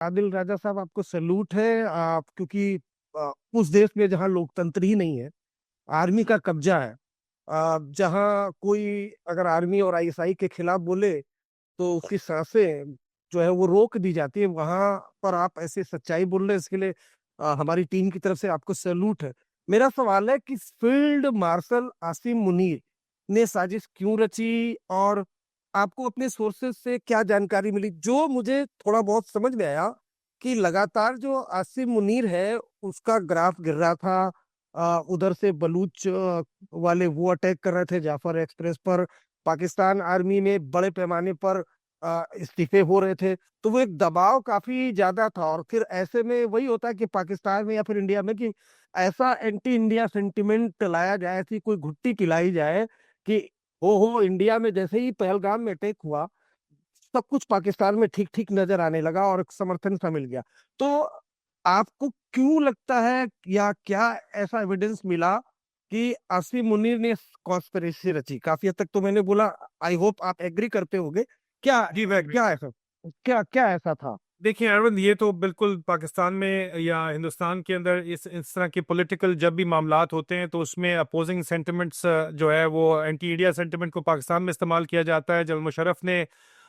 आदिल राजा साहब, आपको सैल्यूट है। आप क्योंकि उस देश में जहाँ लोकतंत्र ही नहीं है, आर्मी का कब्जा है, जहाँ कोई अगर आर्मी और आईएसआई के खिलाफ बोले तो उसकी सांसें जो है वो रोक दी जाती है। वहां पर आप ऐसे सच्चाई बोल रहे हैं, इसके लिए हमारी टीम की तरफ से आपको सैल्यूट है। मेरा सवाल है कि फील्ड मार्शल आसिम मुनीर ने साजिश क्यों रची, और आपको अपने सोर्सेज से क्या जानकारी मिली? जो मुझे थोड़ा बहुत समझ में आया कि लगातार जो आसिम मुनीर है उसका ग्राफ गिर रहा था। उधर से बलूच वाले वो अटैक कर रहे थे जाफर एक्सप्रेस पर। पाकिस्तान आर्मी में बड़े पैमाने पर इस्तीफे हो रहे थे, तो वो एक दबाव काफी ज्यादा था। और फिर ऐसे में वही होता है कि पाकिस्तान में या फिर इंडिया में कि ऐसा एंटी इंडिया सेंटिमेंट लाया जाए, ऐसी कोई घुट्टी पिलाई जाए कि हो इंडिया में जैसे ही पहलगाम में अटैक हुआ, सब कुछ पाकिस्तान में ठीक ठीक नजर आने लगा और एक समर्थन सा मिल गया। तो आपको क्यों लगता है, या क्या ऐसा एविडेंस मिला कि आसिम मुनीर ने कॉन्स्पिरेसी रची? काफी हद तक तो मैंने बोला, आई होप आप एग्री करते होंगे। क्या जी मैं agree। क्या ऐसा क्या क्या ऐसा था? देखिए अरविंद, ये तो बिल्कुल पाकिस्तान में या हिंदुस्तान के अंदर इस तरह के पॉलिटिकल जब भी मामलात होते हैं तो उसमें अपोजिंग सेंटिमेंट्स जो है वो एंटी इंडिया सेंटिमेंट को पाकिस्तान में इस्तेमाल किया जाता है। जनरल मुशर्रफ ने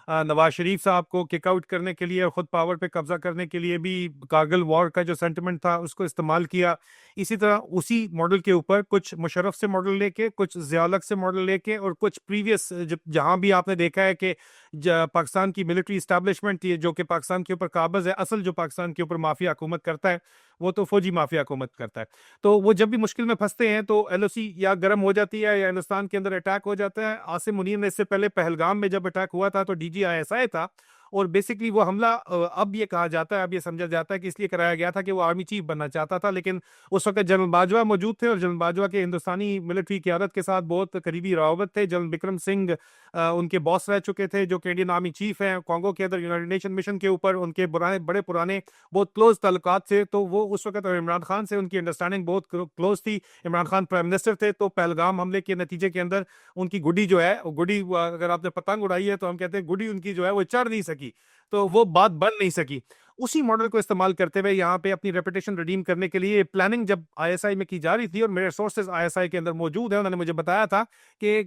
नवाज शरीफ साहब को किक आउट करने के लिए और खुद पावर पे कब्जा करने के लिए भी कारगिल वॉर का जो सेंटिमेंट था उसको इस्तेमाल किया। इसी तरह उसी मॉडल के ऊपर कुछ मुशर्रफ से मॉडल लेके, कुछ ज़िया-उल-हक से मॉडल लेके, और कुछ प्रीवियस जहां भी आपने देखा है कि पाकिस्तान की मिलिट्री इस्टेब्लिशमेंट जो कि पाकिस्तान के ऊपर काबज है, असल जो पाकिस्तान के ऊपर माफिया हुकूमत करता है वो तो फौजी माफिया हुकूमत करता है। तो वो जब भी मुश्किल में फंसते हैं तो एलओसी या गर्म हो जाती है या हिंदुस्तान के अंदर अटैक हो जाता है। आसिम मुनीर ने इससे पहले पहलगाम में जब अटैक हुआ था तो डीजीआईएसआई था, और बेसिकली वो हमला अब ये कहा जाता है, अब ये समझा जाता है कि इसलिए कराया गया था कि वो आर्मी चीफ बनना चाहता था। लेकिन उस वक्त जनरल बाजवा मौजूद थे और जनरल बाजवा के हिंदुस्तानी मिलिट्री क़यादत के साथ बहुत करीबी रवाबत थे। जनरल बिक्रम सिंह उनके बॉस रह चुके थे, जो कि इंडियन आर्मी चीफ हैं। कॉन्गो के अंदर यूनाइटेड नेशन मिशन के ऊपर उनके बड़े पुराने बहुत क्लोज ताल्लुकात थे। तो वो उस वक्त इमरान खान से उनकी अंडरस्टैंडिंग बहुत क्लोज थी। इमरान खान प्राइम मिनिस्टर थे। तो पहलगाम हमले के नतीजे के अंदर उनकी गुडी जो है, गुडी अगर आपने पतंग उड़ाई है तो हम कहते हैं गुडी उनकी जो है वो चढ़ नहीं सकी, तो वो बात बन नहीं सकी। उसी मॉडल को इस्तेमाल करते हुए यहाँ पे अपनी रेपुटेशन रिडीम करने के लिए प्लानिंग जब आईएसआई में की जा रही थी, और मेरे सोर्सेज आईएसआई के अंदर मौजूद है, उन्होंने मुझे बताया था कि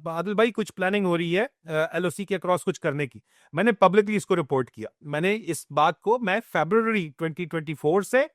आदिल भाई कुछ प्लानिंग हो रही है एलओसी के अक्रॉस कुछ करने की। मैंने पब्लिकली इसको रिपोर्ट किया। मैंने इस बात को मैं फरवरी 2024 से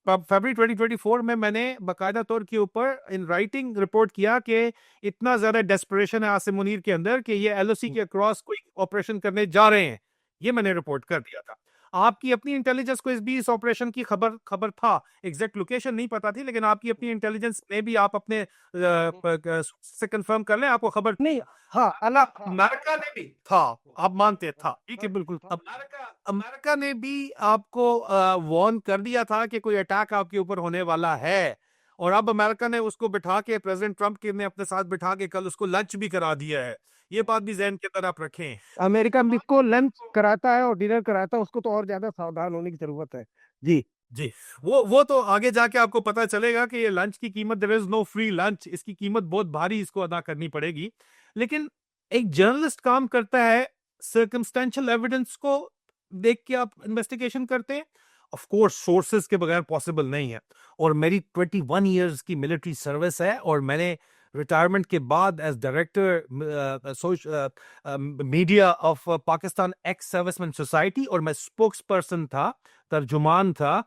फरवरी 2024 में मैंने बाकायदा तौर के ऊपर इन राइटिंग रिपोर्ट किया कि इतना ज्यादा डेस्परेशन है आसिम मुनीर के अंदर कि ये एलओसी के अक्रॉस कोई ऑपरेशन करने जा रहे हैं। ये मैंने रिपोर्ट कर दिया था। आपकी अपनी इंटेलिजेंस को इस ऑपरेशन की खबर खबर था, एग्जैक्ट लोकेशन नहीं पता थी, लेकिन आपकी अपनी इंटेलिजेंस में भी आप अपने से कंफर्म कर लें, आपको खबर नहीं, हाँ, अलग। अमेरिका ने भी था। आप मानते था, ठीक है, बिल्कुल। अमेरिका अमेरिका ने भी आपको वार्न कर दिया था कि कोई अटैक आपके ऊपर होने वाला है, और अब अमेरिका ने उसको बिठा के, प्रेसिडेंट ट्रंप के ने अपने साथ बिठा के कल उसको लंच भी करा दिया है। ये बात भी जहन के अंदर आप रखें। अमेरिका को लंच कराता है और डिनर कराता है, उसको तो और ज्यादा सावधान होने की जरूरत है। जी। जी, वो तो आगे जाके आपको पता चलेगा कि ये लंच की कीमत, there is no free lunch, इसकी कीमत बहुत भारी इसको अदा करनी पड़ेगी। लेकिन एक जर्नलिस्ट काम करता है, सर्कमस्टेंशियल एविडेंस को देख के आप इन्वेस्टिगेशन करते हैं। ऑफ कोर्स सोर्सेज के बगैर पॉसिबल नहीं है। और मेरी 21 इयर्स की मिलिट्री सर्विस है, और मैंने रिटायरमेंट के बाद as director media of Pakistan ex serviceman society, और मैं स्पोक्स पर्सन था, तर्जुमान था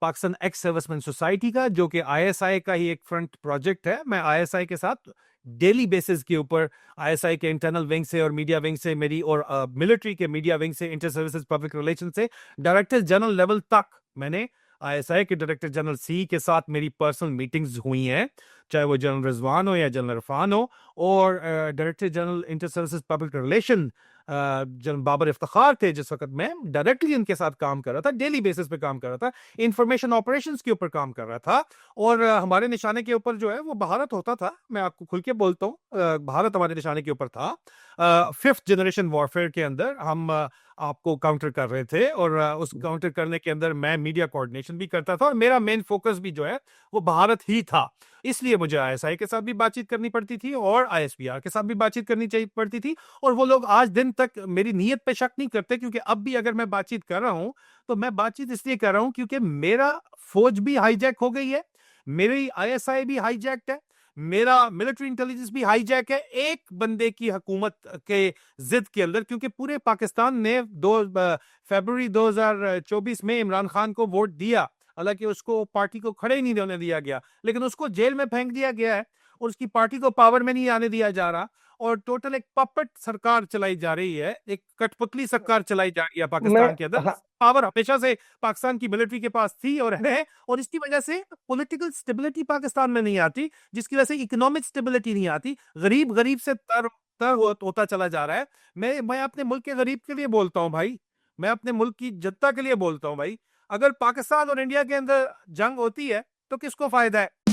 पाकिस्तान एक्स सर्विसमैन सोसाइटी का, जो कि आईएसआई का ही एक फ्रंट प्रोजेक्ट है। मैं आईएसआई के साथ डेली बेसिस के ऊपर, आईएसआई के इंटरनल विंग से और मीडिया विंग से मेरी, और मिलिट्री के मीडिया विंग से, इंटर सर्विसेज पब्लिक रिलेशन से डायरेक्टर जनरल लेवल तक मैंने आईएसआई के डायरेक्टर जनरल सी के साथ मेरी पर्सनल मीटिंग्स हुई हैं, चाहे वो जनरल रिजवान हो या जनरल इरफान हो। और director general inter services public relation general Babar Iftikhar थे, जिस वक्त मैं डायरेक्टली इनके साथ काम कर रहा था, डेली बेसिस पे काम कर रहा था, इंफॉर्मेशन ऑपरेशंस के ऊपर काम कर रहा था। और हमारे निशाने के ऊपर जो है वो भारत होता था। मैं आपको खुल के बोलता हूँ, भारत हमारे निशाने के ऊपर था। फिफ्थ जनरेशन वॉरफेयर के अंदर हम आपको काउंटर कर रहे थे, और उस काउंटर करने के अंदर मैं मीडिया कोऑर्डिनेशन भी करता था, और मेरा मेन फोकस भी जो है वो भारत ही था। इसलिए मुझे आईएसआई के साथ भी बातचीत करनी पड़ती थी और आईएसपीआर के साथ भी बातचीत करनी चाहिए पड़ती थी, और वो लोग आज दिन तक मेरी नीयत पे शक नहीं करते, क्योंकि अब भी अगर मैं बातचीत कर रहा हूं तो मैं बातचीत इसलिए कर रहा हूं क्योंकि मेरा फौज भी हाईजैक हो गई है, मेरी आईएसआई भी हाईजैक्ड है, मेरा मिलिट्री इंटेलिजेंस भी हाईजैक है, एक बंदे की हुकूमत के जिद के अंदर। क्योंकि पूरे पाकिस्तान ने फरवरी 2024 में इमरान खान को वोट दिया, हालांकि उसको पार्टी को खड़े ही नहीं होने दिया गया, लेकिन उसको जेल में फेंक दिया गया है और उसकी पार्टी को पावर में नहीं आने दिया जा रहा, और टोटल एक पपेट सरकार चलाई जा रही है, एक कठपुतली सरकार चलाई जा रही है मैं पाकिस्तान के अंदर। हाँ, पावर हमेशा से पाकिस्तान की मिलिट्री के पास थी और है, और इसकी वजह से पॉलिटिकल स्टेबिलिटी पाकिस्तान में नहीं आती, जिसकी वजह से इकोनॉमिक स्टेबिलिटी नहीं आती, गरीब गरीब से तर तर होता चला जा रहा है। मैं अपने मुल्क के गरीब के लिए बोलता हूँ भाई, मैं अपने मुल्क की जनता के लिए बोलता हूँ भाई, अगर पाकिस्तान और इंडिया के अंदर जंग होती है तो किसको फायदा है?